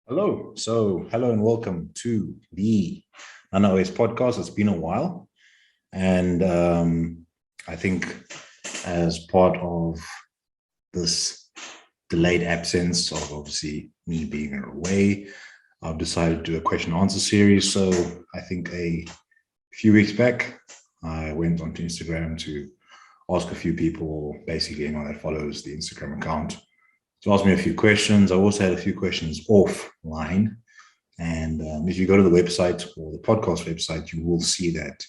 Hello. Hello and welcome to the NanaOS podcast. It's been a while. And I think as part of this delayed absence of obviously me being away, I've decided to do a question and answer series. So I think a few weeks back, I went onto Instagram to ask a few people, basically anyone that follows the Instagram account, to ask me a few questions. I also had a few questions offline. And if you go to the website or the podcast website, you will see that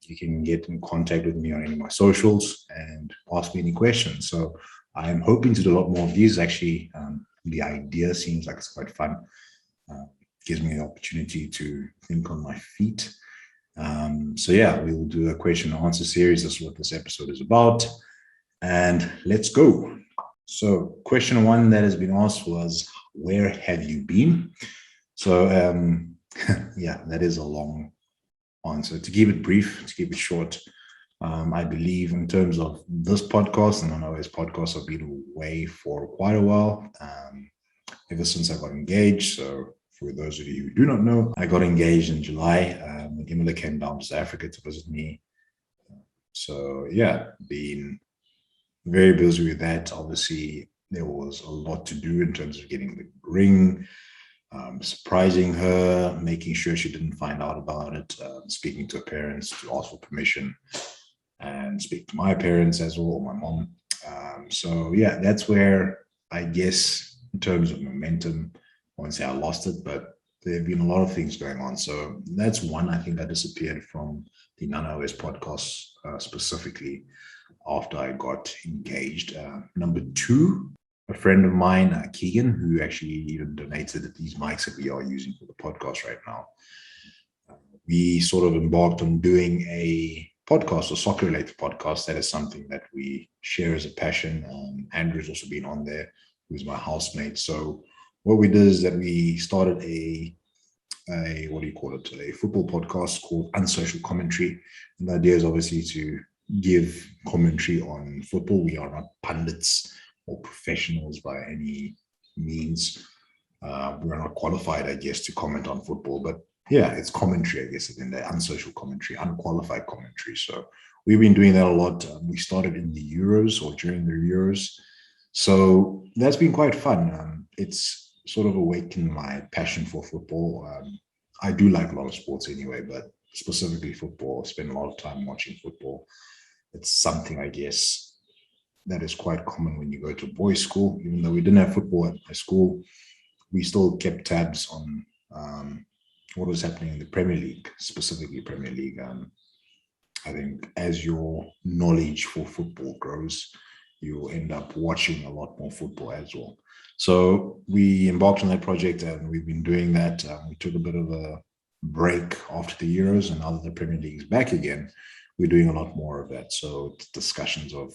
you can get in contact with me on any of my socials and ask me any questions. So I'm hoping to do a lot more of these. Actually, the idea seems like it's quite fun. Gives me the opportunity to think on my feet. So yeah, we'll do a question and answer series. That's what this episode is about. And let's go. So question one that has been asked was, where have you been? So yeah, that is a long answer. To keep it brief, to keep it short, I believe in terms of this podcast and NanaOS podcast, I've been away for quite a while, ever since I got engaged. So for those of you who do not know, I got engaged in July. Gimela came down to South Africa to visit me. So yeah, been very busy with that. Obviously, there was a lot to do in terms of getting the ring, surprising her, making sure she didn't find out about it, speaking to her parents to ask for permission, and speak to my parents as well, my mom. So yeah, that's where I guess in terms of momentum, I won't say I lost it, but there have been a lot of things going on. So that's one. I think I disappeared from the NanaOS podcast specifically after I got engaged. Number two, a friend of mine, Keegan, who actually even donated these mics that we are using for the podcast right now. We sort of embarked on doing a podcast, a soccer related podcast. That is something that we share as a passion. Andrew's also been on there, who's my housemate. So what we did is that we started a what do you call it? A football podcast called Unsocial Commentary. And the idea is obviously to give commentary on football. We are not pundits or professionals by any means. We're not qualified, I guess, to comment on football, but yeah, it's commentary, I guess, in the unsocial commentary, unqualified commentary. So we've been doing that a lot. We started in the Euros or during the Euros. So that's been quite fun. It's sort of awakened my passion for football. I do like a lot of sports anyway, but specifically football. I spend a lot of time watching football. It's something, I guess, that is quite common when you go to boys' school. Even though we didn't have football at my school, we still kept tabs on what was happening in the Premier League, specifically Premier League. I think as your knowledge for football grows, you'll end up watching a lot more football as well. So we embarked on that project and we've been doing that. We took a bit of a break after the Euros, and now that the Premier League is back again, we're doing a lot more of that. So discussions of,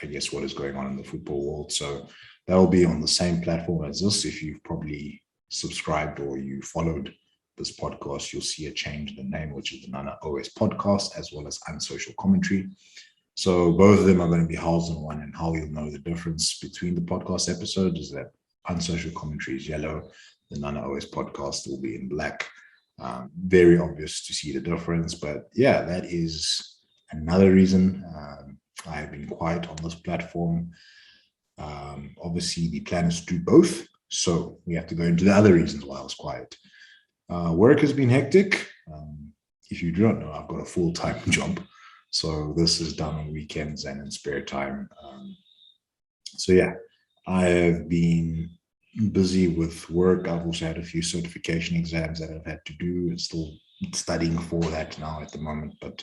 I guess, what is going on in the football world. So that will be on the same platform as this. If you've probably subscribed or you followed this podcast, you'll see a change in the name, which is the NanaOS podcast, as well as Unsocial Commentary. So both of them are going to be housed in one, and how you'll know the difference between the podcast episodes is that Unsocial Commentary is yellow, the NanaOS podcast will be in black. Very obvious to see the difference, but yeah, that is another reason I've been quiet on this platform. Obviously, the plan is to do both, so we have to go into the other reasons why I was quiet. Work has been hectic. If you do not know, I've got a full-time job, so this is done on weekends and in spare time. So yeah, I have been busy with work. I've also had a few certification exams that I've had to do and still studying for that now at the moment, but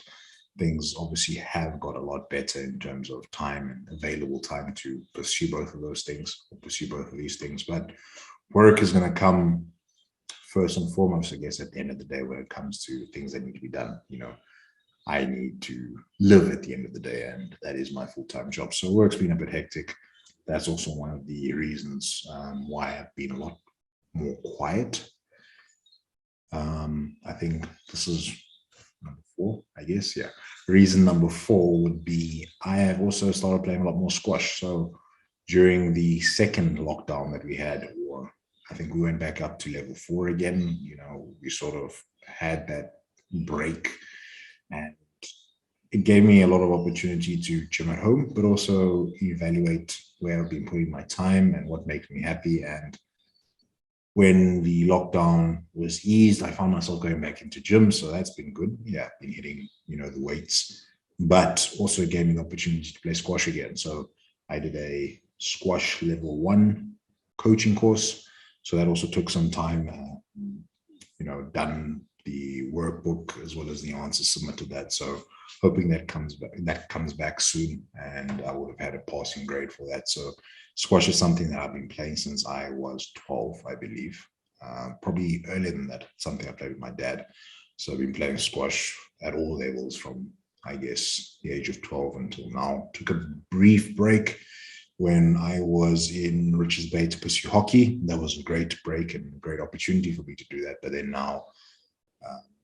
things obviously have got a lot better in terms of time and available time to pursue both of those things or pursue both of these things. But work is going to come first and foremost, I guess, at the end of the day, when it comes to things that need to be done. I need to live at the end of the day, and that is my full-time job. So work's been a bit hectic. That's also one of the reasons why I've been a lot more quiet. I think this is number four, I guess. Yeah. Reason number four would be I have also started playing a lot more squash. So during the second lockdown that we had, or I think we went back up to level 4 again. We sort of had that break, and it gave me a lot of opportunity to gym at home, but also evaluate where I've been putting my time and what makes me happy. And when the lockdown was eased, I found myself going back into gym. So that's been good. Yeah, been hitting, the weights, but also gave me the opportunity to play squash again. So I did a squash level 1 coaching course. So that also took some time, done the workbook as well as the answers submitted that. So hoping that comes back soon, and I would have had a passing grade for that. So squash is something that I've been playing since I was 12, I believe. Probably earlier than that, something I played with my dad. So I've been playing squash at all levels from, I guess, the age of 12 until now. Took a brief break when I was in Richards Bay to pursue hockey. That was a great break and a great opportunity for me to do that. But then now,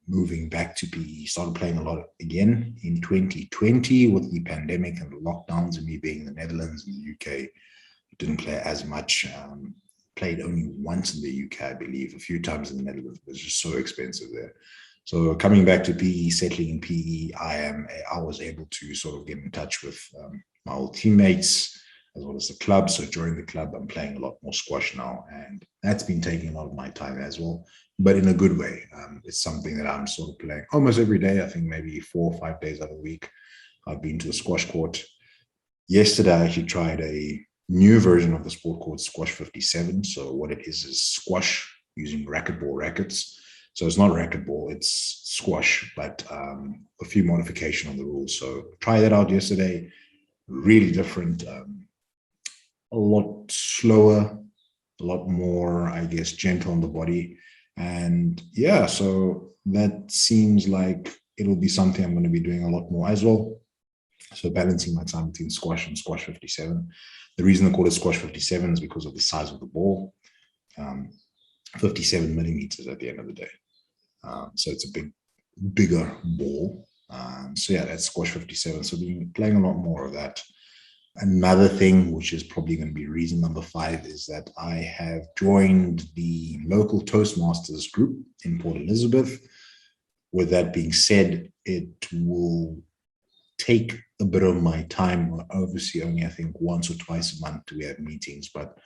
moving back to PE, started playing a lot again in 2020 with the pandemic and the lockdowns, and me being in the Netherlands and the UK. Didn't play as much. Played only once in the UK, I believe, a few times in the Netherlands. It was just so expensive there. So coming back to PE, settling in PE, I was able to sort of get in touch with my old teammates as well as the club. So during the club, I'm playing a lot more squash now, and that's been taking a lot of my time as well, but in a good way. It's something that I'm sort of playing almost every day. I think maybe 4 or 5 days out of the week, I've been to a squash court. Yesterday, I actually tried a new version of the sport called Squash 57. So what it is squash using racquetball rackets. So it's not racquetball, it's squash, but a few modification on the rules. So try that out yesterday. Really different, a lot slower, a lot more, I guess, gentle on the body. And yeah, so that seems like it'll be something I'm going to be doing a lot more as well. So balancing my time between squash and squash 57. The reason I call it squash 57 is because of the size of the ball, 57 millimeters at the end of the day. So it's a bigger ball. So yeah, that's squash 57. So we've been playing a lot more of that. Another thing, which is probably going to be reason number 5, is that I have joined the local Toastmasters group in Port Elizabeth. With that being said, it will take a bit of my time. Obviously, only I think once or twice a month we have meetings, but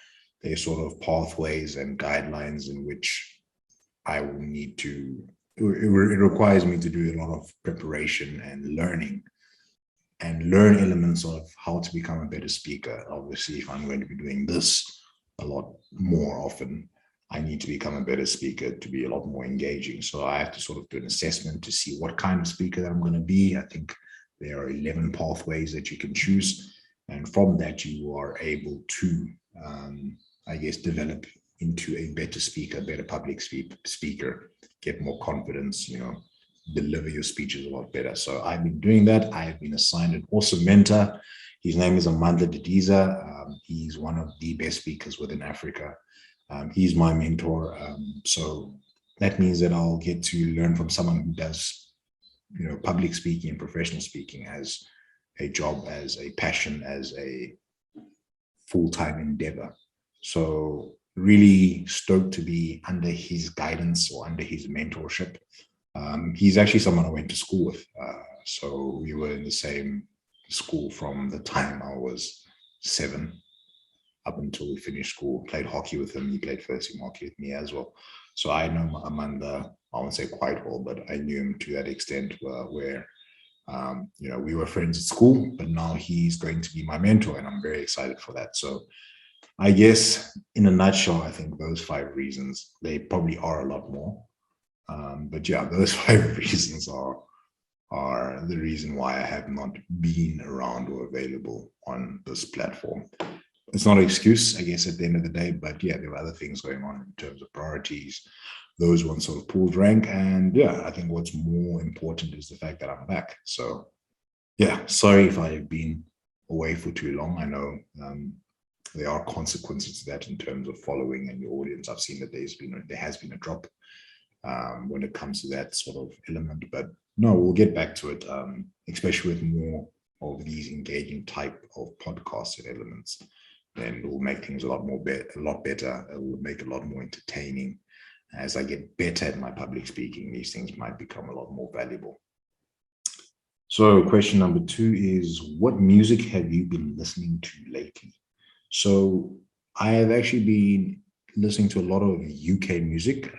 they're sort of pathways and guidelines in which I will need to, it requires me to do a lot of preparation and learning and learn elements of how to become a better speaker. Obviously, if I'm going to be doing this a lot more often, I need to become a better speaker to be a lot more engaging. So I have to sort of do an assessment to see what kind of speaker that I'm going to be. I think there are 11 pathways that you can choose. And from that, you are able to, I guess, develop into a better speaker, better public speaker, get more confidence, deliver your speeches a lot better. So I've been doing that. I have been assigned an awesome mentor. His name is Amandla Didiza. He's one of the best speakers within Africa. He's my mentor. So that means that I'll get to learn from someone who does, public speaking and professional speaking as a job, as a passion, as a full-time endeavor. So really stoked to be under his guidance or under his mentorship. He's actually someone I went to school with. So we were in the same school from the time I was 7 up until we finished school. Played hockey with him. He played first team hockey with me as well. So I know Amanda, I won't say quite well, but I knew him to that extent where we were friends at school, but now he's going to be my mentor, and I'm very excited for that. So I guess in a nutshell, I think those 5 reasons, they probably are a lot more. But yeah, those 5 reasons are the reason why I have not been around or available on this platform. It's not an excuse, I guess, at the end of the day, but yeah, there were other things going on in terms of priorities. Those ones sort of pulled rank. And yeah, I think what's more important is the fact that I'm back. So yeah, sorry if I've been away for too long. I know there are consequences to that in terms of following and your audience. I've seen that there has been a drop when it comes to that sort of element, but no, we'll get back to it, especially with more of these engaging type of podcasts and elements then it will make things a lot better. It will make it a lot more entertaining. As I get better at my public speaking, these things might become a lot more valuable. So question number 2 is, what music have you been listening to lately? So I have actually been listening to a lot of UK music,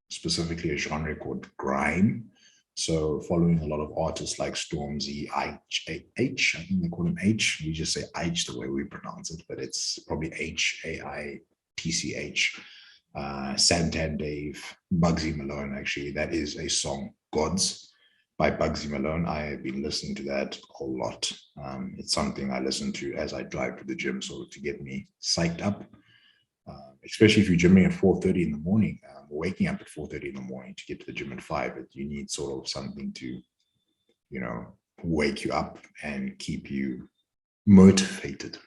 specifically a genre called grime. So following a lot of artists like Stormzy, H, I think they call him H. We just say H the way we pronounce it, but it's probably Haitch. Santan Dave, Bugsy Malone, actually. That is a song, Gods, by Bugsy Malone. I have been listening to that a lot. It's something I listen to as I drive to the gym, sort of to get me psyched up. Especially if you're gymming at 4:30 in the morning, waking up at 4:30 in the morning to get to the gym at 5, you need sort of something to, wake you up and keep you motivated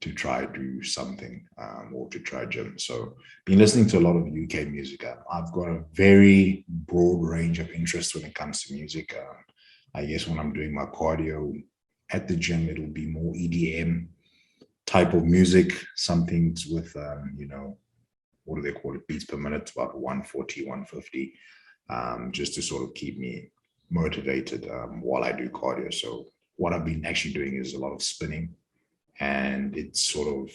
to try do something or to try gym. So been listening to a lot of UK music. I've got a very broad range of interests when it comes to music. I guess when I'm doing my cardio at the gym, it'll be more EDM type of music, something with, what do they call it? Beats per minute, about 140, 150, just to sort of keep me motivated while I do cardio. So what I've been actually doing is a lot of spinning, and it's sort of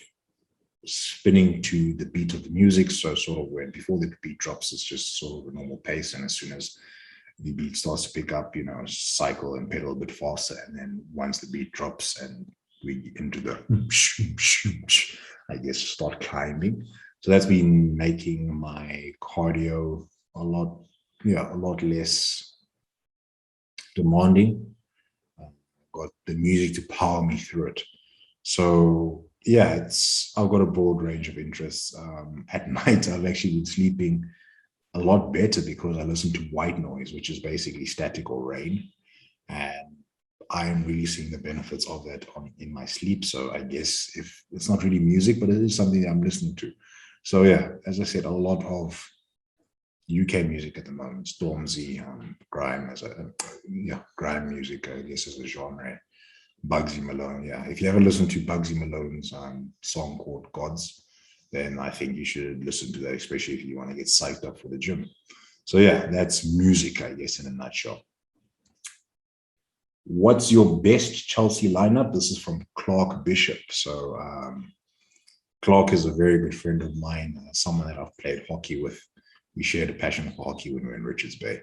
spinning to the beat of the music. So sort of before the beat drops, it's just sort of a normal pace. And as soon as the beat starts to pick up, cycle and pedal a bit faster. And then once the beat drops and we into the, I guess, start climbing. So that's been making my cardio a lot less demanding. Got the music to power me through it. So yeah, I've got a broad range of interests. At night, I've actually been sleeping a lot better because I listen to white noise, which is basically static or rain. And I am really seeing the benefits of that in my sleep. So I guess if it's not really music, but it is something that I'm listening to. So yeah, as I said, a lot of UK music at the moment. Stormzy, grime grime music, I guess, is the genre. Bugsy Malone, yeah. If you ever listen to Bugsy Malone's song called Gods, then I think you should listen to that, especially if you want to get psyched up for the gym. So yeah, that's music, I guess, in a nutshell. What's your best Chelsea lineup? This is from Clark Bishop. So Clark is a very good friend of mine, someone that I've played hockey with. We shared a passion for hockey when we were in Richards Bay.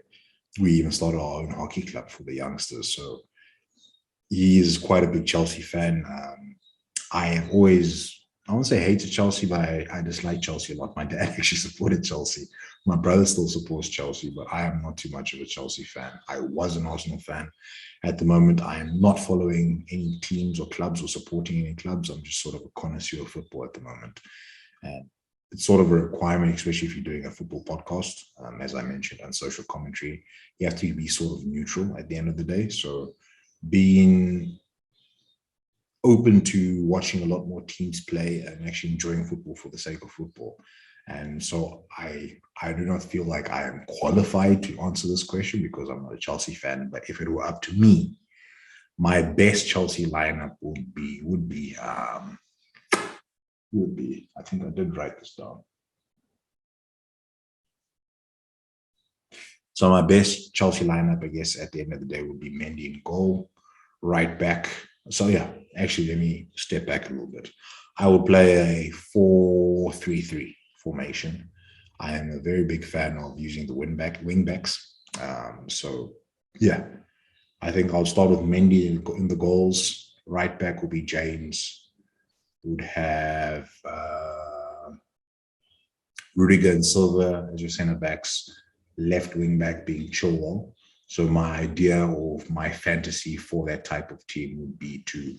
We even started our own hockey club for the youngsters. So he is quite a big Chelsea fan. I have always, I won't say hated Chelsea, but I dislike Chelsea a lot. My dad actually supported Chelsea. My brother still supports Chelsea, but I am not too much of a Chelsea fan. I was an Arsenal fan. At the moment, I am not following any teams or clubs or supporting any clubs. I'm just sort of a connoisseur of football at the moment. And it's sort of a requirement, especially if you're doing a football podcast. As I mentioned, on social commentary, you have to be sort of neutral at the end of the day. So being open to watching a lot more teams play and actually enjoying football for the sake of football. And so I do not feel like I am qualified to answer this question because I'm not a Chelsea fan. But if it were up to me, my best Chelsea lineup would be I think I did write this down. So my best Chelsea lineup, I guess, at the end of the day would be Mendy in goal, right back. So yeah, actually, let me step back a little bit. I would play a 4-3-3 formation. I am a very big fan of using the wing backs. So yeah, I think I'll start with Mendy in the goals. Right back will be James. Would have Rudiger and Silva as your centre backs. Left wing back being Chilwell. So my idea of my fantasy for that type of team would be to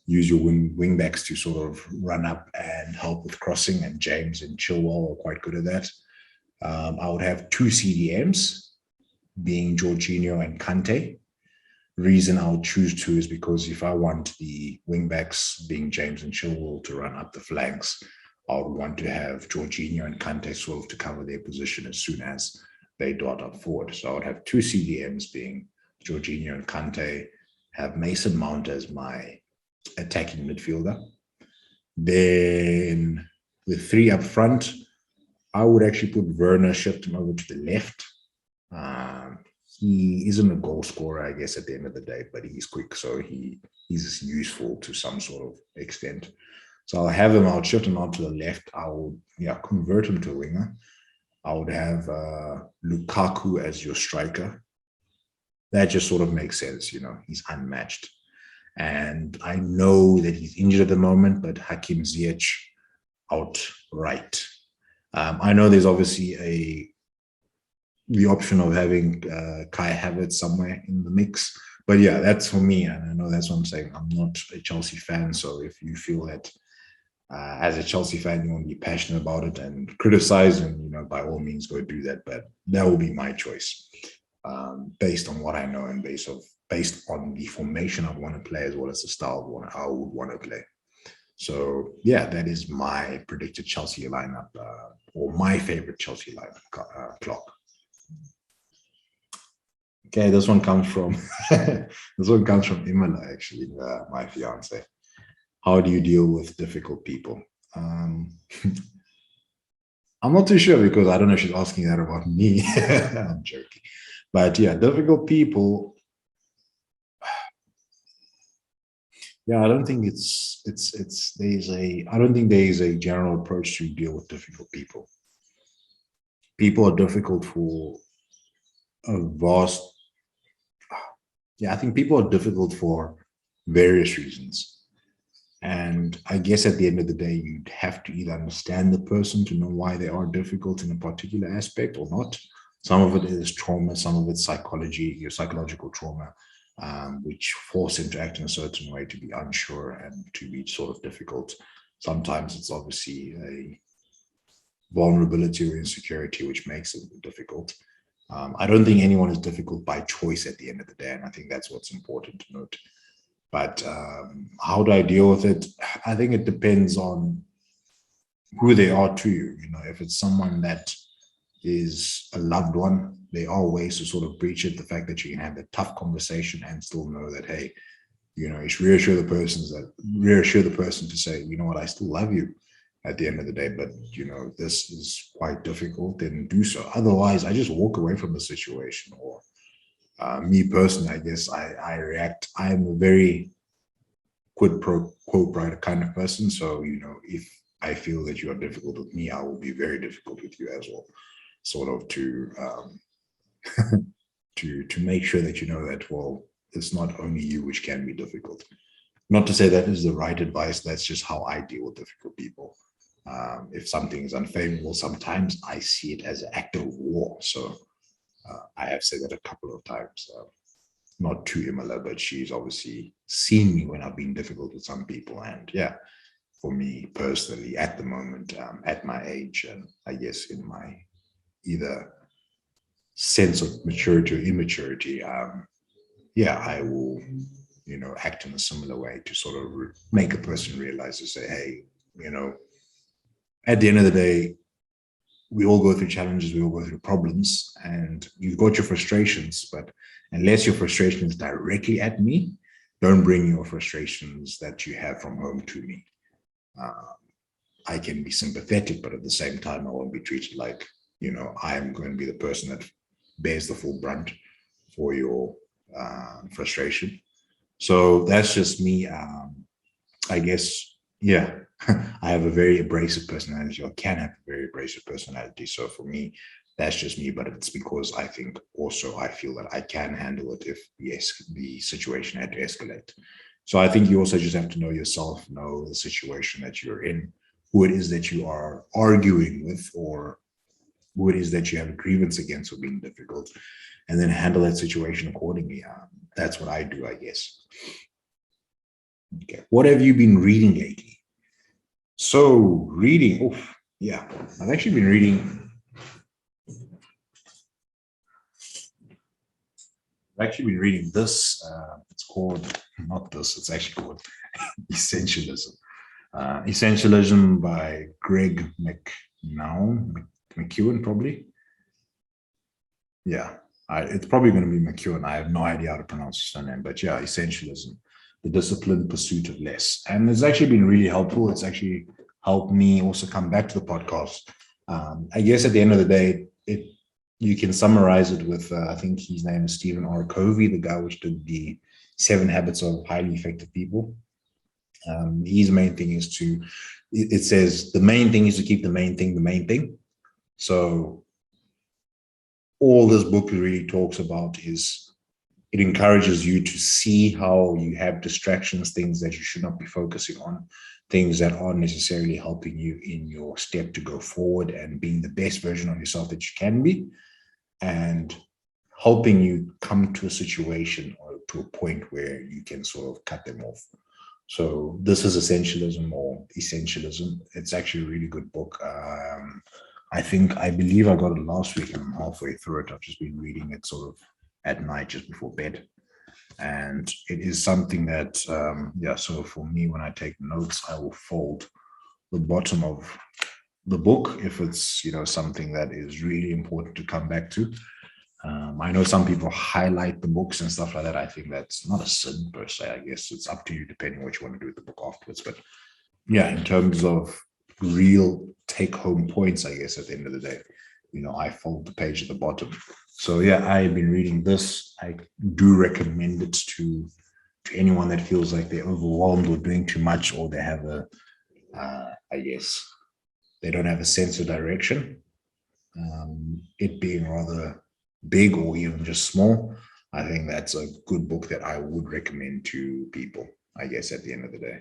use your wing backs to sort of run up and help with crossing, and James and Chilwell are quite good at that. I would have two CDMs, being Jorginho and Kante. Reason I would choose two is because if I want the wing backs, being James and Chilwell, to run up the flanks, I would want to have Jorginho and Kante sort of to cover their position as soon as they dart up forward. So I would have two CDMs, being Jorginho and Kante, have Mason Mount as my attacking midfielder. Then the three up front, I would actually put Werner, shift him over to the left. He isn't a goal scorer, I guess, at the end of the day, but he's quick, so he's useful to some sort of extent. So I'll have him, I'll shift him out to the left. I would, convert him to a winger. I would have Lukaku as your striker. That just sort of makes sense, he's unmatched. And I know that he's injured at the moment, but Hakim Ziyech out right. I know there's obviously the option of having Kai Havertz somewhere in the mix. But yeah, that's for me. And I know that's what I'm saying. I'm not a Chelsea fan. So if you feel that as a Chelsea fan, you want to be passionate about it and criticize, and, by all means, go do that. But that will be my choice based on what I know and based on the formation I want to play, as well as the style I would want to play. So, yeah, that is my predicted Chelsea lineup, or my favorite Chelsea lineup, Klopp. Okay, this one comes from Imola, actually, my fiance. How do you deal with difficult people? I'm not too sure, because I don't know if she's asking that about me. I'm joking. But yeah, difficult people. Yeah, I don't think I don't think there is a general approach to deal with difficult people. People are difficult for a vast. Yeah, I think people are difficult for various reasons. And I guess at the end of the day, you'd have to either understand the person to know why they are difficult in a particular aspect or not. Some of it is trauma, some of it's psychology, your psychological trauma, which force him to act in a certain way, to be unsure and to be sort of difficult. Sometimes it's obviously a vulnerability or insecurity, which makes it difficult. I don't think anyone is difficult by choice at the end of the day, and I think that's what's important to note. But how do I deal with it? I think it depends on who they are to you. If it's someone that is a loved one, there are ways to sort of breach it. The fact that you can have that tough conversation and still know that, hey, it's reassure the person to say, you know what, I still love you at the end of the day, but this is quite difficult, then do so. Otherwise, I just walk away from the situation. Or me personally, I guess I react. I'm a very quid pro quo kind of person. So, if I feel that you are difficult with me, I will be very difficult with you as well. Sort of to to make sure that that, well, it's not only you which can be difficult. Not to say that is the right advice. That's just how I deal with difficult people. If something is unfavorable, sometimes I see it as an act of war. So I have said that a couple of times. Not to Imola, but she's obviously seen me when I've been difficult with some people. And yeah, for me personally, at the moment, at my age, and I guess in my either sense of maturity or immaturity, I will, act in a similar way to sort of make a person realize, to say, hey, at the end of the day, we all go through challenges, we all go through problems, and you've got your frustrations, but unless your frustration is directly at me, don't bring your frustrations that you have from home to me. I can be sympathetic, but at the same time, I won't be treated like, I'm going to be the person that bears the full brunt for your frustration. So that's just me. I guess, yeah, I have a very abrasive personality, or can have a very abrasive personality. So for me, that's just me, but it's because I think also I feel that I can handle it if the situation had to escalate. So I think you also just have to know yourself, know the situation that you're in, who it is that you are arguing with, or who it is that you have a grievance against for being difficult, and then handle that situation accordingly. That's what I do, I guess. Okay, what have you been reading lately? So reading, I've actually been reading. This. It's called, not this, it's actually called Essentialism. Essentialism by Greg McEwen, probably. Yeah, it's probably going to be McEwen. I have no idea how to pronounce his surname, but yeah, Essentialism. the disciplined pursuit of less. And it's actually been really helpful. It's actually helped me also come back to the podcast. I guess at the end of the day, you can summarize it with, I think his name is Stephen R. Covey, the guy which did the 7 Habits of Highly Effective People. His main thing is it says the main thing is to keep the main thing the main thing. So all this book really talks about is it encourages you to see how you have distractions, things that you should not be focusing on, things that aren't necessarily helping you in your step to go forward and being the best version of yourself that you can be, and helping you come to a situation or to a point where you can sort of cut them off. So this is Essentialism or Essentialism. It's actually a really good book. I believe I got it last week and I'm halfway through it. I've just been reading it sort of at night just before bed. And it is something that, so for me, when I take notes, I will fold the bottom of the book if it's, something that is really important to come back to. I know some people highlight the books and stuff like that. I think that's not a sin per se. I guess it's up to you depending what you want to do with the book afterwards. But yeah, in terms of real take-home points, I guess at the end of the day, I fold the page at the bottom. So yeah, I've been reading this. I do recommend it to anyone that feels like they're overwhelmed or doing too much, or they have they don't have a sense of direction. It being rather big or even just small, I think that's a good book that I would recommend to people, I guess, at the end of the day.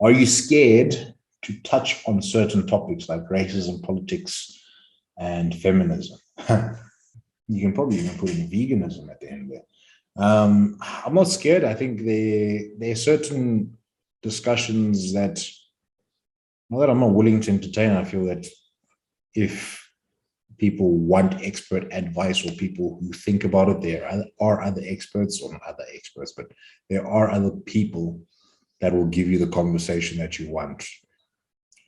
Are you scared to touch on certain topics like racism, politics, and feminism? You can probably even put in veganism at the end there. I'm not scared. I think there are certain discussions that, not that I'm not willing to entertain. I feel that if people want expert advice or people who think about it, there are other experts, or not other experts, but there are other people that will give you the conversation that you want.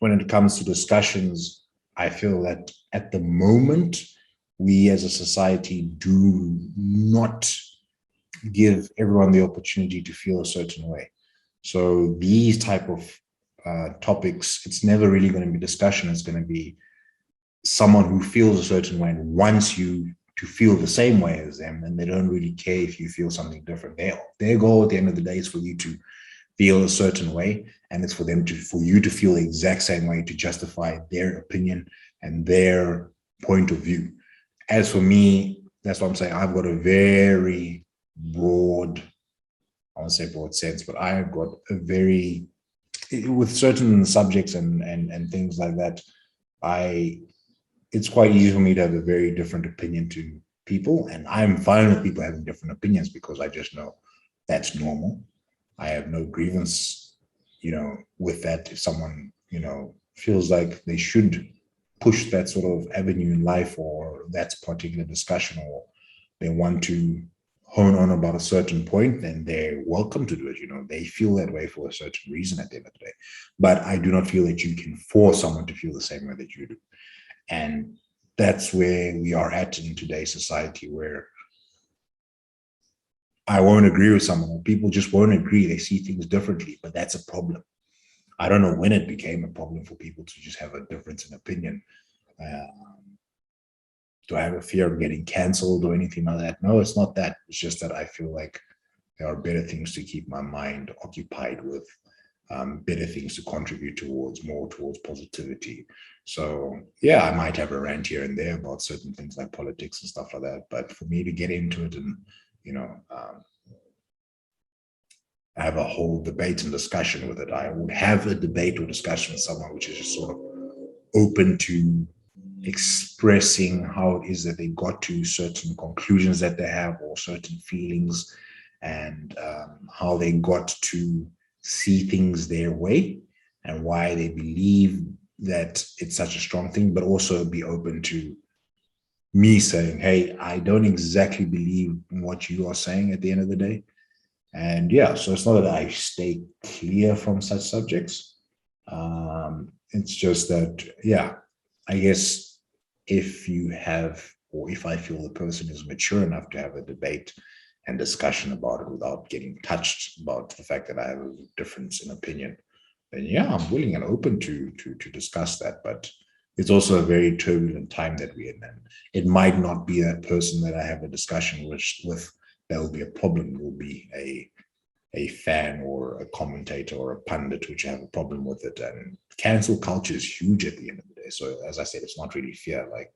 When it comes to discussions, I feel that at the moment, we as a society do not give everyone the opportunity to feel a certain way. So these type of topics, it's never really going to be discussion. It's going to be someone who feels a certain way and wants you to feel the same way as them, and they don't really care if you feel something different. Their goal at the end of the day is for you to feel a certain way, and it's for you to feel the exact same way to justify their opinion and their point of view. As for me, that's what I'm saying. I've got a very broad, I won't say broad sense, but I've got a very, with certain subjects and things like that, it's quite easy for me to have a very different opinion to people. And I'm fine with people having different opinions because I just know that's normal. I have no grievance, with that. If someone, feels like they should push that sort of avenue in life or that particular discussion, or they want to hone on about a certain point, then they're welcome to do it. They feel that way for a certain reason at the end of the day. But I do not feel that you can force someone to feel the same way that you do. And that's where we are at in today's society, where I won't agree with someone, or people just won't agree. They see things differently, but that's a problem. I don't know when it became a problem for people to just have a difference in opinion. Do I have a fear of getting canceled or anything like that? No, it's not that. It's just that I feel like there are better things to keep my mind occupied with, better things to contribute more towards positivity. So yeah, I might have a rant here and there about certain things like politics and stuff like that. But for me to get into it and, have a whole debate and discussion with it, I would have a debate or discussion with someone which is just sort of open to expressing how it is that they got to certain conclusions that they have, or certain feelings, and how they got to see things their way and why they believe that it's such a strong thing, but also be open to me saying, hey, I don't exactly believe in what you are saying at the end of the day. And yeah, so it's not that I stay clear from such subjects. It's just that, yeah, I guess if I feel the person is mature enough to have a debate and discussion about it without getting touched about the fact that I have a difference in opinion, then yeah, I'm willing and open to discuss that. But it's also a very turbulent time that we're in, and it might not be that person that I have a discussion with that will be a problem. It will be a fan or a commentator or a pundit which have a problem with it. And cancel culture is huge at the end of the day. So as I said, it's not really fear. Like,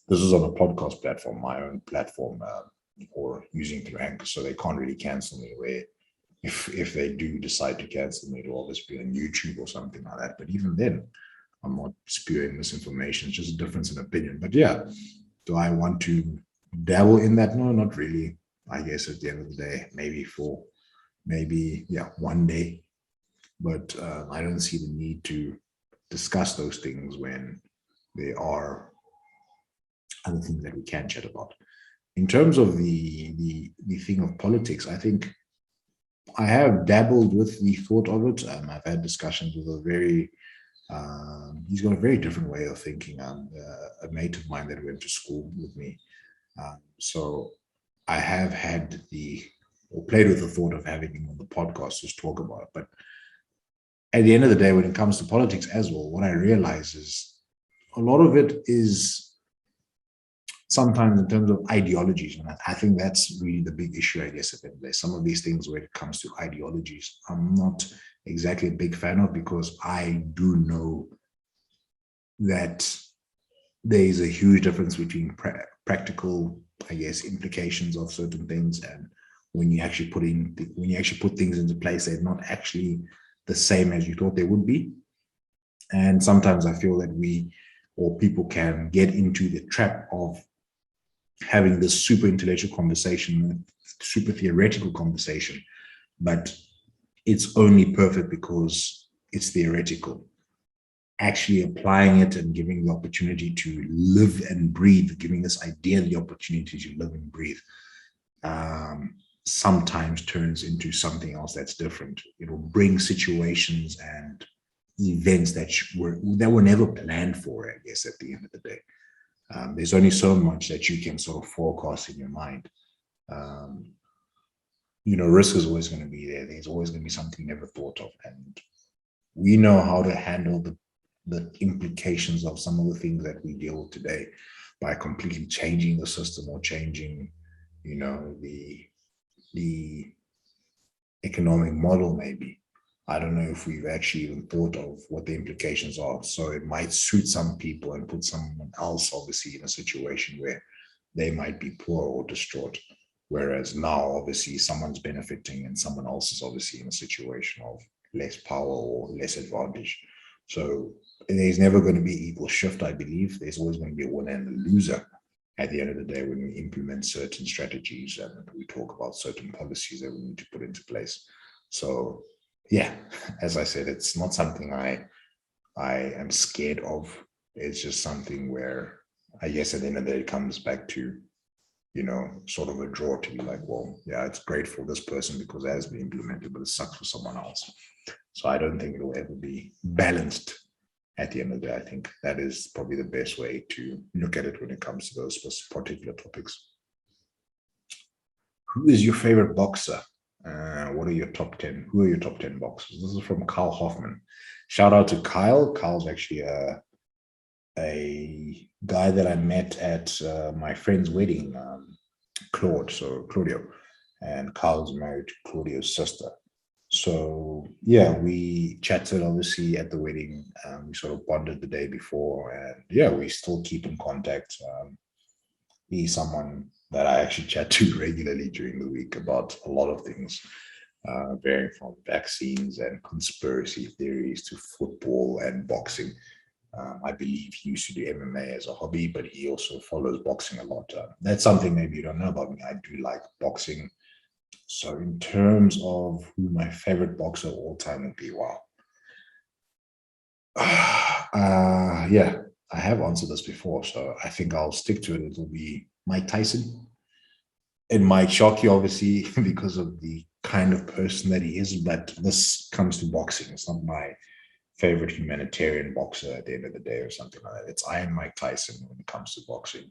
this is on a podcast platform, my own platform, or using through Anchor, so they can't really cancel me. Where if they do decide to cancel me, it'll always be on YouTube or something like that. But even then, I'm not spewing misinformation. It's just a difference in opinion. But yeah, do I want to dabble in that? No, not really. I guess at the end of the day, maybe yeah, one day. But I don't see the need to discuss those things when there are other things that we can chat about. In terms of the thing of politics, I think I have dabbled with the thought of it. I've had discussions with he's got a very different way of thinking. A mate of mine that went to school with me. So I have had or played with the thought of having him on the podcast to talk about it. But at the end of the day, when it comes to politics as well, what I realize is a lot of it is sometimes in terms of ideologies. And I think that's really the big issue, I guess, at the end of the day. Some of these things when it comes to ideologies, I'm not exactly a big fan of, because I do know that there is a huge difference between practical, I guess, implications of certain things, and when you actually put things into place, they're not actually the same as you thought they would be. And sometimes I feel that people can get into the trap of having this super intellectual conversation, super theoretical conversation, but it's only perfect because it's theoretical. Actually applying it and giving the opportunity to live and breathe, giving this idea the opportunity to live and breathe, sometimes turns into something else that's different. It will bring situations and events that were never planned for, I guess, at the end of the day. There's only so much that you can sort of forecast in your mind. Risk is always going to be there. There's always going to be something never thought of. And we know how to handle the implications of some of the things that we deal with today by completely changing the system or changing, the economic model, maybe. I don't know if we've actually even thought of what the implications are. So it might suit some people and put someone else, obviously, in a situation where they might be poor or distraught. Whereas now, obviously, someone's benefiting and someone else is obviously in a situation of less power or less advantage. So there's never going to be equal shift, I believe. There's always going to be a winner and a loser at the end of the day when we implement certain strategies and we talk about certain policies that we need to put into place. So yeah, as I said, it's not something I am scared of. It's just something where I guess at the end of the day, it comes back to, sort of a draw to be like, well, yeah, it's great for this person because it has been implemented, but it sucks for someone else. So I don't think it will ever be balanced at the end of the day. I think that is probably the best way to look at it when it comes to those particular topics. Who is your favorite boxer? What are your top 10? Who are your top 10 boxers? This is from Kyle Hoffman. Shout out to Kyle. Kyle's actually a guy that I met at my friend's wedding, Claudio. And Kyle's married to Claudio's sister. So yeah, we chatted obviously at the wedding. We sort of bonded the day before, and yeah, we still keep in contact. He's someone that I actually chat to regularly during the week about a lot of things, varying from vaccines and conspiracy theories to football and boxing. I believe he used to do MMA as a hobby, but he also follows boxing a lot. That's something maybe you don't know about me. I do like boxing. So in terms of who my favorite boxer of all time would be, wow. Yeah, I have answered this before, so I think I'll stick to it. It'll be Mike Tyson. It might shock you, obviously, because of the kind of person that he is, but this comes to boxing. It's not my favorite humanitarian boxer at the end of the day or something like that. It's Iron Mike Tyson when it comes to boxing.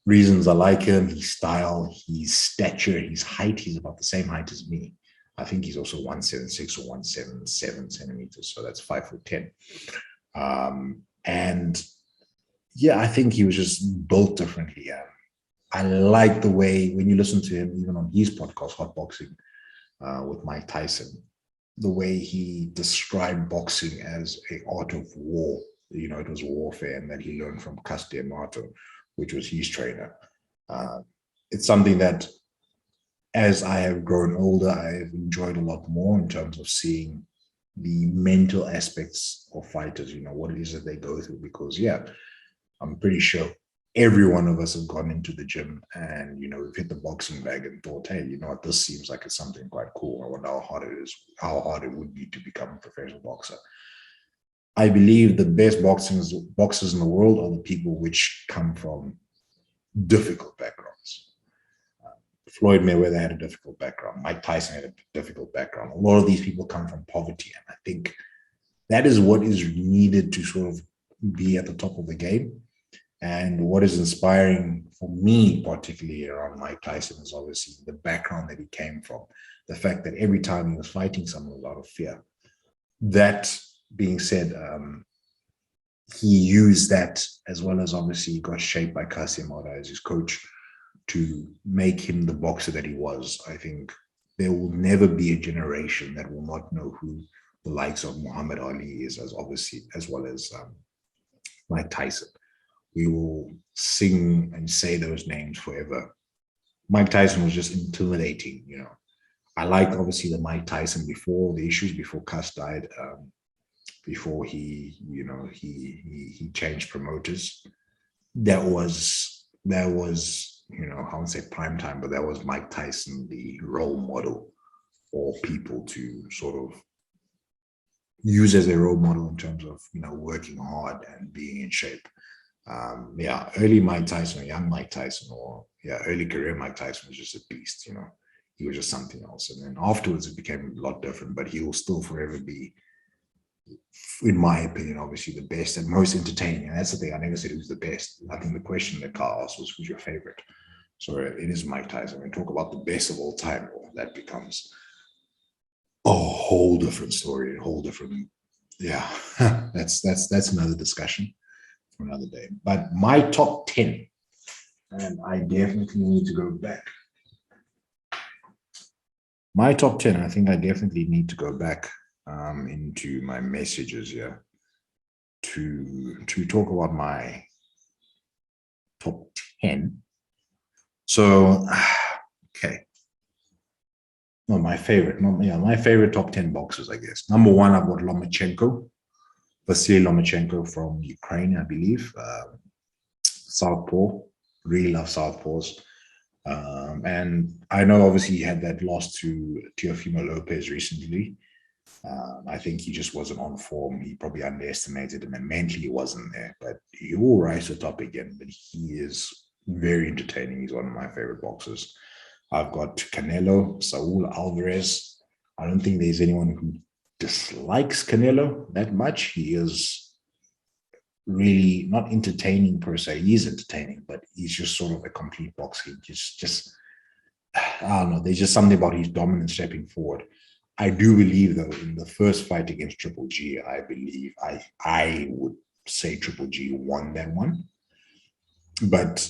Reasons I like him: his style, his stature, his height. He's about the same height as me. I think he's also 176 or 177 centimeters. So that's 5'10". And yeah, I think he was just built differently. I like the way, when you listen to him, even on his podcast, Hot Boxing, with Mike Tyson, the way he described boxing as an art of war. It was warfare, and that he learned from Castiamato, which was his trainer. It's something that, as I have grown older, I have enjoyed a lot more in terms of seeing the mental aspects of fighters, what it is that they go through. Because, yeah, I'm pretty sure every one of us have gone into the gym and, we've hit the boxing bag and thought, hey, what, this seems like it's something quite cool. I wonder how hard it is, how hard it would be to become a professional boxer. I believe the best boxers in the world are the people which come from difficult backgrounds. Floyd Mayweather had a difficult background. Mike Tyson had a difficult background. A lot of these people come from poverty. And I think that is what is needed to sort of be at the top of the game. And what is inspiring for me, particularly around Mike Tyson, is obviously the background that he came from. The fact that every time he was fighting someone out of fear. That being said, he used that, as well as obviously he got shaped by Castiamato as his coach, to make him the boxer that he was. I think there will never be a generation that will not know who the likes of Muhammad Ali is, as well as Mike Tyson. We will sing and say those names forever. Mike Tyson was just intimidating. I liked obviously the Mike Tyson before the issues, before Cass died, before he changed promoters. That was I won't say prime time, but that was Mike Tyson, the role model for people to sort of use as a role model in terms of working hard and being in shape. Early Mike Tyson, or young Mike Tyson, or early career Mike Tyson was just a beast. He was just something else. And then afterwards it became a lot different, but he will still forever be, in my opinion, obviously the best and most entertaining. And that's the thing, I never said who's the best. I think the question that Carl asked was, who's your favorite? So it is Mike Tyson. We talk about the best of all time, well, that becomes a whole different story, a whole different, that's another discussion for another day. But my top 10, and I definitely need to go back. My top 10, I think I definitely need to go back into my messages here to talk about my top 10. So, okay. No, my favorite top 10 boxers, I guess. Number one, I've got Lomachenko, Vasily Lomachenko from Ukraine, I believe. Southpaw, really love Southpaws. And I know obviously he had that loss to Teofimo Lopez recently. I think he just wasn't on form. He probably underestimated him, and mentally he wasn't there. But he will rise to the top again. But he is very entertaining. He's one of my favorite boxers. I've got Canelo, Saul Alvarez. I don't think there's anyone who dislikes Canelo that much. He is really not entertaining per se. He is entertaining, but he's just sort of a complete boxer. Just I don't know. There's just something about his dominance stepping forward. I do believe, though, in the first fight against Triple G, I would say Triple G won that one. But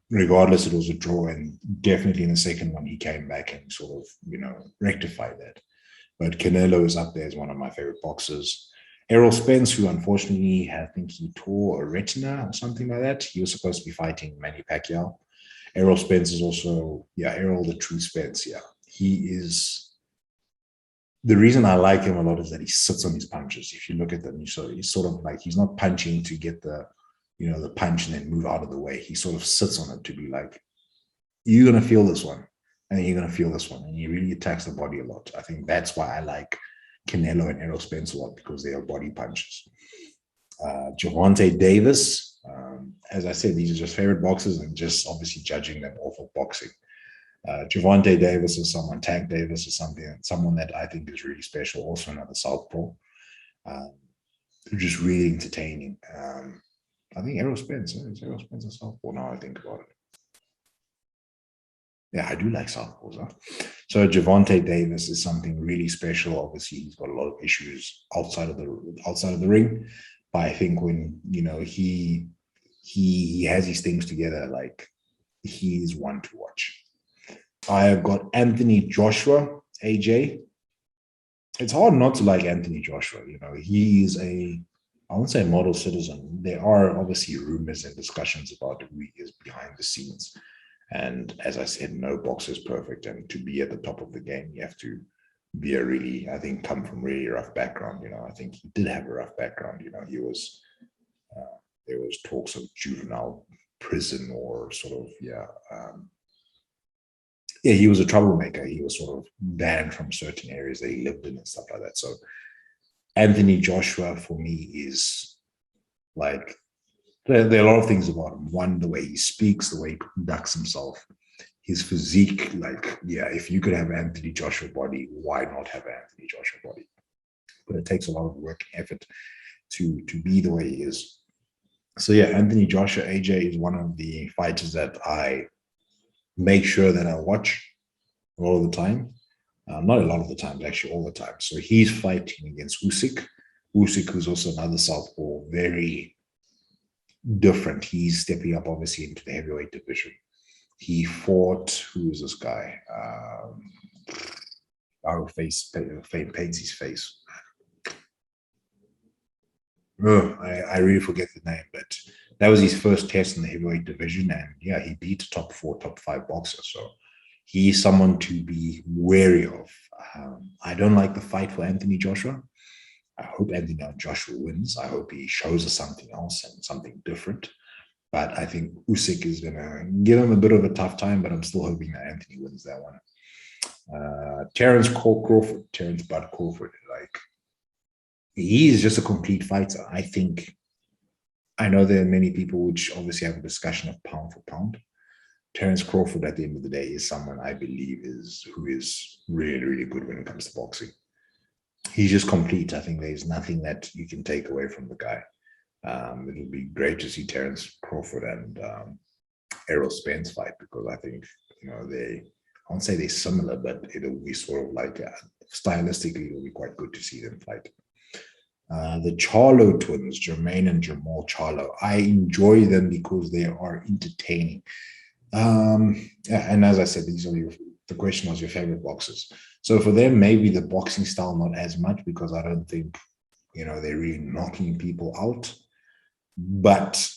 regardless, it was a draw, and definitely in the second one, he came back and sort of, rectified that. But Canelo is up there as one of my favorite boxers. Errol Spence, who unfortunately, I think he tore a retina or something like that. He was supposed to be fighting Manny Pacquiao. Errol Spence is also, Errol the True Spence, He is... The reason I like him a lot is that he sits on his punches. If you look at them, he's sort of like, he's not punching to get the punch and then move out of the way. He sort of sits on it to be like, you're going to feel this one, and then you're going to feel this one. And he really attacks the body a lot. I think that's why I like Canelo and Errol Spence a lot, because they are body punches. Gervonta Davis, as I said, these are just favorite boxers and just obviously judging them off of boxing. Gervonta Davis is someone, Tank Davis is someone that I think is really special. Also another southpaw, just really entertaining. I think Errol Spence. Is Errol Spence a southpaw? Now I think about it. Yeah, I do like southpaws. Huh? So Javante Davis is something really special. Obviously, he's got a lot of issues outside of the ring, but I think when he has his things together, like he's one to watch. I have got Anthony Joshua, AJ. It's hard not to like Anthony Joshua. He is I won't say model citizen. There are obviously rumors and discussions about who he is behind the scenes. And as I said, no boxer is perfect. And to be at the top of the game, you have to be come from really rough background. I think he did have a rough background. He was, there was talks of juvenile prison or sort of, he was a troublemaker. He was sort of banned from certain areas that he lived in and stuff like that. So Anthony Joshua for me is like, there are a lot of things about him. One, the way he speaks, the way he conducts himself, his physique. Like, if you could have Anthony Joshua body, why not have Anthony Joshua body? But it takes a lot of work and effort to be the way he is. So Anthony Joshua, AJ, is one of the fighters that I make sure that I watch all the time. Not a lot of the time, actually all the time. So he's fighting against Usyk. Usyk, who's also another southpaw, very different. He's stepping up, obviously, into the heavyweight division. He fought, who is this guy? Our face paints his face. I really forget the name, but that was his first test in the heavyweight division, and he beat a top 4, top 5 boxer. So he's someone to be wary of. I don't like the fight for Anthony Joshua. I hope Anthony Joshua wins. I hope he shows us something else and something different. But I think Usyk is going to give him a bit of a tough time, but I'm still hoping that Anthony wins that one. Terence Bud Crawford, like, he is just a complete fighter. I know there are many people which obviously have a discussion of pound for pound. Terence Crawford, at the end of the day, is someone I believe who is really, really good when it comes to boxing. He's just complete. I think there's nothing that you can take away from the guy. It would be great to see Terence Crawford and Errol Spence fight, because I think, I won't say they're similar, but it'll be sort of like, stylistically, it'll be quite good to see them fight. The Charlo twins, Jermaine and Jamal Charlo, I enjoy them because they are entertaining. And as I said, these are the question was your favorite boxers. So for them, maybe the boxing style not as much, because I don't think they're really knocking people out. But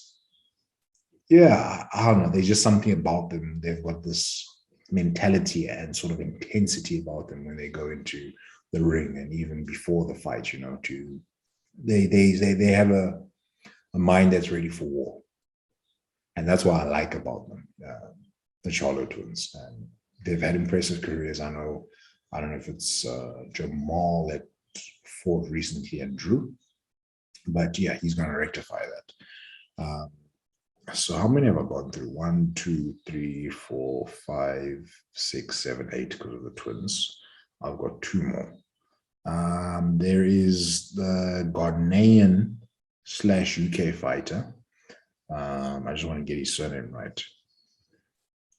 I don't know. There's just something about them. They've got this mentality and sort of intensity about them when they go into the ring, and even before the fight. They have a mind that's ready for war. And that's what I like about them, the Charlo twins. And they've had impressive careers. I don't know if it's Jamal that fought recently and drew, but he's going to rectify that. So how many have I gone through? 1, 2, 3, 4, 5, 6, 7, 8 because of the twins. I've got 2 more. There is the Ghanaian / UK fighter. I just want to get his surname right.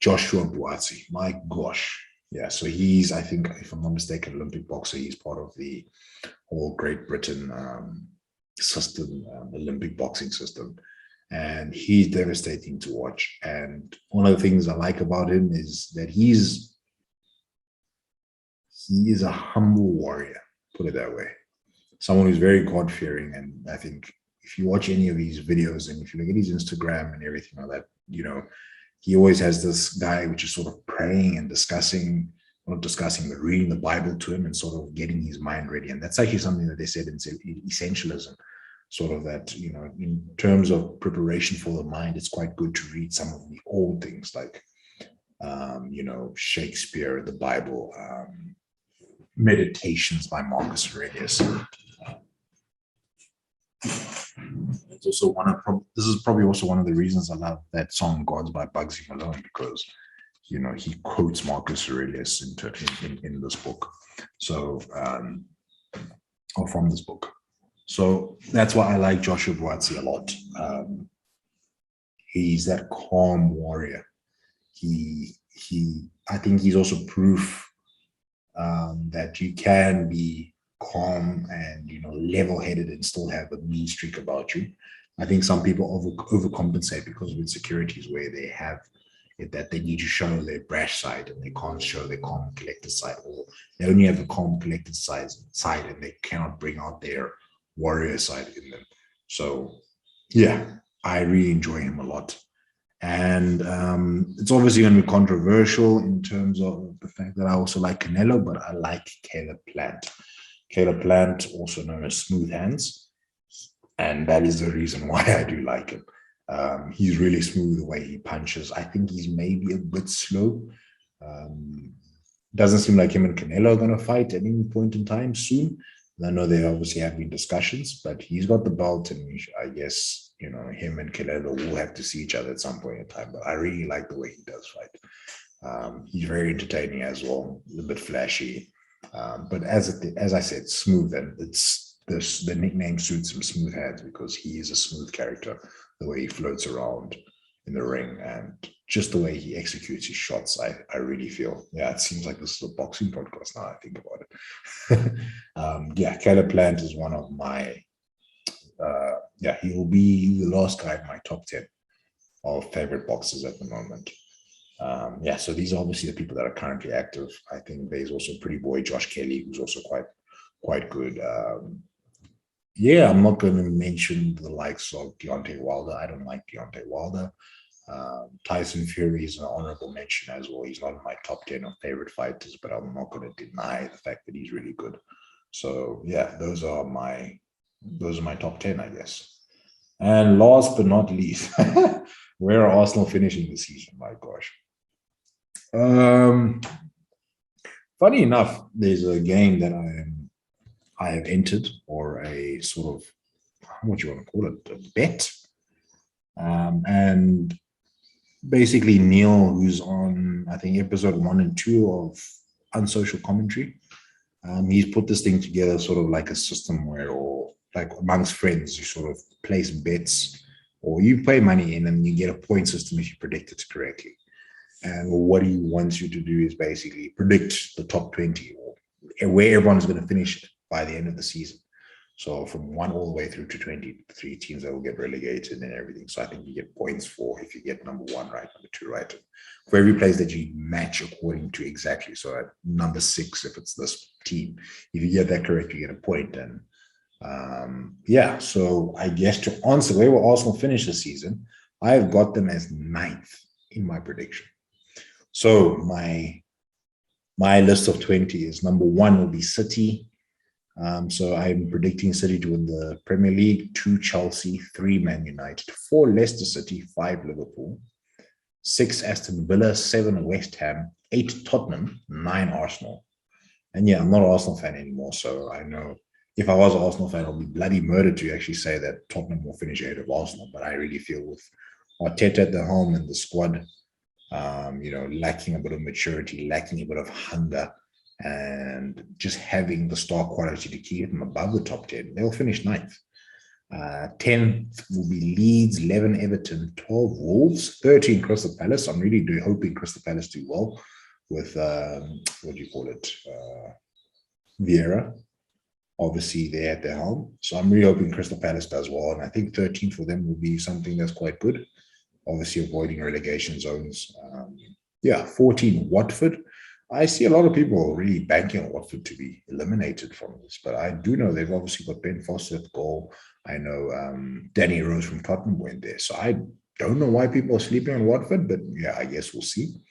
Joshua Buatsi. My gosh. So he's, I think, if I'm not mistaken, Olympic boxer. He's part of the whole Great Britain system, Olympic boxing system. And he's devastating to watch. And one of the things I like about him is that he is a humble warrior, put it that way. Someone who's very God-fearing. And I think if you watch any of his videos and if you look at his Instagram and everything like that, he always has this guy which is sort of praying and not discussing, but reading the Bible to him and sort of getting his mind ready. And that's actually something that they said in essentialism, sort of that, in terms of preparation for the mind, it's quite good to read some of the old things like, Shakespeare, the Bible, Meditations by Marcus Aurelius. It's also this is probably also one of the reasons I love that song "Gods" by Bugsy Malone, because he quotes Marcus Aurelius in this book. So or from this book. So that's why I like Joshua Buatsi a lot. He's that calm warrior. I think he's also proof that you can be calm and level-headed and still have a mean streak about you. I think some people overcompensate because of insecurities where they have it that they need to show their brash side and they can't show their calm collected side, or they only have a calm collected side and they cannot bring out their warrior side in them. So yeah, I really enjoy him a lot. And it's obviously going to be controversial in terms of the fact that I also like Canelo, but I like Caleb Plant. Caleb Plant, also known as Smooth Hands. And that is the reason why I do like him. He's really smooth the way he punches. I think he's maybe a bit slow. Doesn't seem like him and Canelo are going to fight at any point in time soon. I know they obviously have been discussions, but he's got the belt, and I guess, him and Canelo will have to see each other at some point in time. But I really like the way he does fight. He's very entertaining as well, a bit flashy. But as I said, smooth, and the nickname suits him, Smooth Hands, because he is a smooth character. The way he floats around in the ring and just the way he executes his shots, I really feel, it seems like this is a boxing podcast now I think about it. Caleb Plant is one of my, he will be the last guy in my top 10 of favorite boxers at the moment. So these are obviously the people that are currently active. I think there's also Pretty Boy Josh Kelly, who's also quite good. I'm not going to mention the likes of Deontay Wilder. I don't like Deontay Wilder. Tyson Fury is an honorable mention as well. He's not in my top 10 of favorite fighters, but I'm not going to deny the fact that he's really good. So those are my top 10, I guess. And last but not least, where are Arsenal finishing this season? My gosh. Funny enough, there's a game that I have entered, or a sort of, what do you want to call it, a bet. And basically Neil, who's on, I think, episode 1 and 2 of Unsocial Commentary, he's put this thing together sort of like a system where, or like amongst friends, you sort of place bets, or you pay money in and you get a point system if you predict it correctly. And what he wants you to do is basically predict the top 20, or where everyone's going to finish by the end of the season. So from 1 all the way through to 23 teams that will get relegated and everything. So I think you get points for if you get number 1 right, number 2 right, for every place that you match according to exactly. So at number 6, if it's this team, if you get that correct, you get a point. And so I guess to answer where will Arsenal finish this season, I've got them as 9th in my prediction. So my list of 20 is number 1 will be City. So I'm predicting City to win the Premier League, 2 Chelsea, 3 Man United, 4 Leicester City, 5 Liverpool, 6 Aston Villa, 7 West Ham, 8 Tottenham, 9 Arsenal. And I'm not an Arsenal fan anymore, so I know if I was an Arsenal fan, I'll be bloody murdered to actually say that Tottenham will finish ahead of Arsenal. But I really feel with Arteta at the helm and the squad, lacking a bit of maturity, lacking a bit of hunger, and just having the star quality to keep them above the top 10, they'll finish 9th. 10th will be Leeds, 11 Everton, 12 Wolves, 13 Crystal Palace. I'm really hoping Crystal Palace do well with, Vieira. Obviously, they're at their helm. So I'm really hoping Crystal Palace does well. And I think 13th for them will be something that's quite good. Obviously, avoiding relegation zones. 14 Watford. I see a lot of people really banking on Watford to be eliminated from this, but I do know they've obviously got Ben Foster at goal. I know Danny Rose from Tottenham went there, so I don't know why people are sleeping on Watford, but I guess we'll see.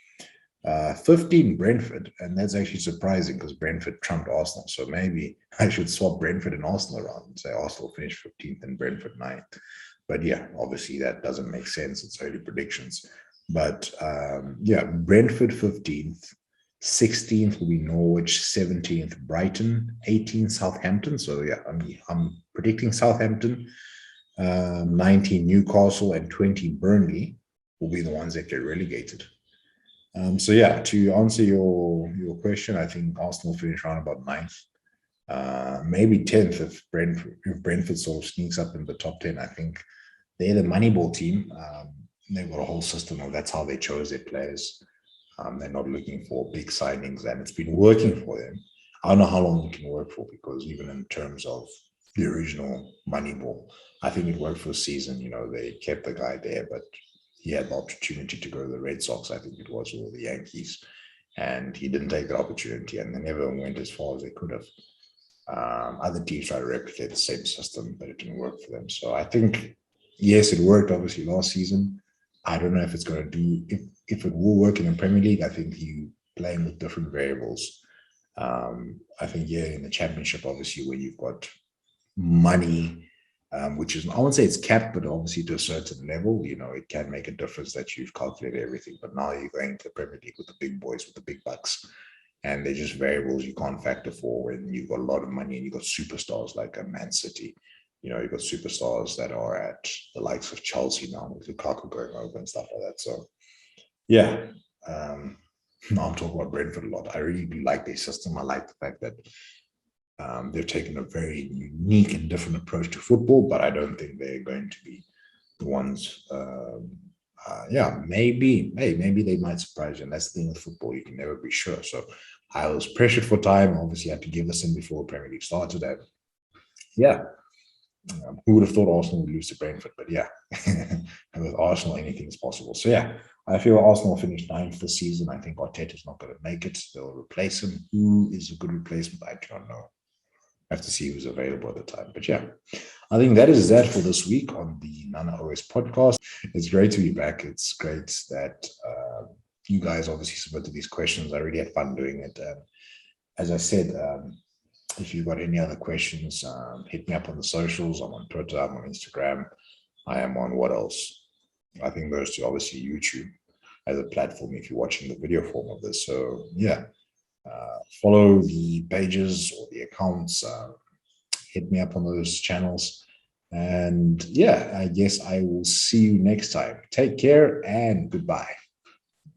15 Brentford, and that's actually surprising because Brentford trumped Arsenal, so maybe I should swap Brentford and Arsenal around and say Arsenal finished 15th and Brentford 9th. But obviously that doesn't make sense. It's early predictions. But Brentford 15th. 16th will be Norwich, 17th Brighton, 18th Southampton. So I'm predicting Southampton. 19 Newcastle and 20 Burnley will be the ones that get relegated. To answer your question, I think Arsenal finish around about 9th, maybe 10th if Brentford sort of sneaks up in the top 10. I think they're the Moneyball team. they've got a whole system of that's how they chose their players. They're not looking for big signings, and it's been working for them. I don't know how long it can work for, because even in terms of the original Moneyball, I think it worked for a season. They kept the guy there, but he had the opportunity to go to the Red Sox, I think it was, or the Yankees, and he didn't take the opportunity, and they never went as far as they could have. Other teams try to replicate the same system, but it didn't work for them. So I think, yes, it worked obviously last season. I don't know if it's going to do, if it will work in the Premier League. I think you playing with different variables. I think, yeah, in the Championship, obviously, where you've got money, which is, I won't say it's capped, but obviously to a certain level, it can make a difference that you've calculated everything. But now you're going to the Premier League with the big boys, with the big bucks, and they're just variables you can't factor for when you've got a lot of money and you've got superstars like a Man City. You've got superstars that are at the likes of Chelsea now, with Lukaku going over and stuff like that. So, yeah. Now I'm talking about Brentford a lot. I really do like their system. I like the fact that they've taken a very unique and different approach to football, but I don't think they're going to be the ones. Yeah, maybe they might surprise you. And that's the thing with football, you can never be sure. So I was pressured for time. Obviously, I had to give this in before the Premier League started. And yeah, who would have thought Arsenal would lose to Brentford? But yeah, and with Arsenal, anything is possible. So yeah, I feel Arsenal finished ninth this season. I think Arteta's not going to make it. They'll replace him. Who is a good replacement? I do not know. I have to see who's available at the time. But yeah, I think that is that for this week on the NanaOS podcast. It's great to be back. It's great that you guys obviously submitted these questions. I really had fun doing it. As I said, if you've got any other questions, hit me up on the socials. I'm on Twitter, I'm on Instagram. I am on what else? I think those two, obviously YouTube as a platform if you're watching the video form of this. So yeah, follow the pages or the accounts, hit me up on those channels. And yeah, I guess I will see you next time. Take care and goodbye.